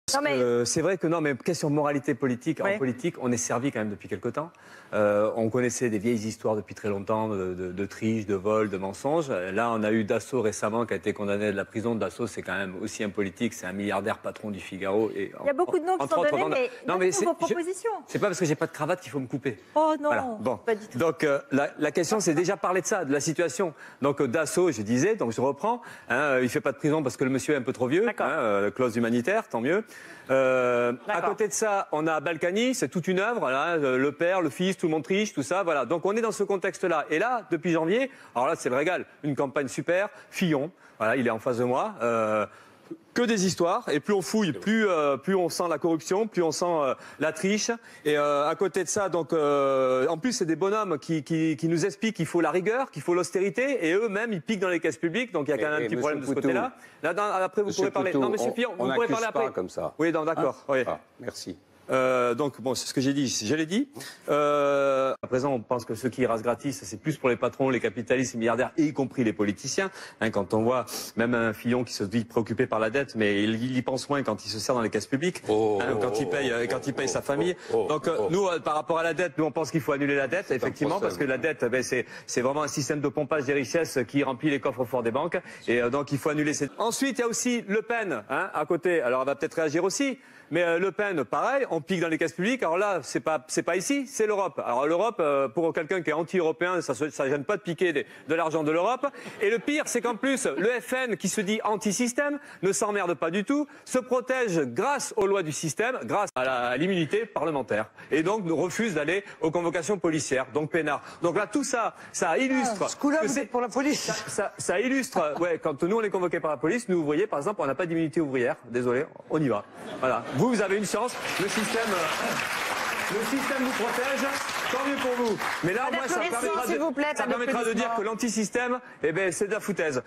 C'est vrai que non, mais question de moralité politique, en politique, on est servi quand même depuis quelque temps. On connaissait des vieilles histoires depuis très longtemps de triche, de vol, de mensonges. Là, on a eu Dassault récemment qui a été condamné de la prison. Dassault, c'est quand même aussi un politique, c'est un milliardaire patron du Figaro. Et il y a beaucoup de noms qui sont donnés, mais c'est vos propositions. C'est pas parce que j'ai pas de cravate qu'il faut me couper. Oh non, voilà. Bon. Pas du tout. Donc la question, c'est déjà parler de ça, de la situation. Donc Dassault, je disais, donc je reprends, hein, il fait pas de prison parce que le monsieur est un peu trop vieux, hein, clause humanitaire, tant mieux. À côté de ça, on a Balkany, c'est toute une œuvre, là, le père, le fils, tout le monde triche, tout ça, voilà. Donc on est dans ce contexte-là. Et là, depuis janvier, alors là c'est le régal, une campagne super, Fillon, voilà, il est en face de moi. Que des histoires, et plus on fouille, plus on sent la corruption, plus on sent la triche. Et à côté de ça, donc, en plus, c'est des bonhommes qui nous expliquent qu'il faut la rigueur, qu'il faut l'austérité, et eux-mêmes, ils piquent dans les caisses publiques, donc il y a quand même un petit problème de ce côté-là. Là, après, vous pourrez parler. Non, monsieur Fillon, vous pourrez parler après. Pas comme ça. Oui, d'accord. Oui. Ah, merci. Donc, bon, c'est ce que j'ai dit, je l'ai dit. À présent, on pense que ceux qui rasent gratis, c'est plus pour les patrons, les capitalistes, les milliardaires, y compris les politiciens. Hein, quand on voit même un Fillon qui se dit préoccupé par la dette, mais il y pense moins quand il se sert dans les caisses publiques, quand il paye sa famille. Donc, nous, par rapport à la dette, nous, on pense qu'il faut annuler la dette, effectivement, parce que la dette, c'est vraiment un système de pompage des richesses qui remplit les coffres forts des banques. Et donc, il faut annuler ces... Ensuite, il y a aussi Le Pen, hein, à côté. Alors, elle va peut-être réagir aussi. Mais Le Pen, pareil, on pique dans les caisses publiques. Alors là, c'est pas ici, c'est l'Europe. Alors l'Europe, pour quelqu'un qui est anti-européen, ça gêne pas de piquer de l'argent de l'Europe. Et le pire, c'est qu'en plus, le FN, qui se dit anti-système, ne s'emmerde pas du tout, se protège grâce aux lois du système, grâce à l'immunité parlementaire. Et donc, nous refuse d'aller aux convocations policières, donc peinard. Donc là, tout ça, ça illustre... Ce coup-là, vous êtes pour la police. Ça illustre, ouais, quand nous, on est convoqués par la police, nous, vous voyez, par exemple, on n'a pas d'immunité ouvrière. Désolé, on y va. Voilà. Vous avez une chance, le système vous protège, tant mieux pour vous. Mais là, moi, ça permettra de dire que l'antisystème, eh ben, c'est de la foutaise.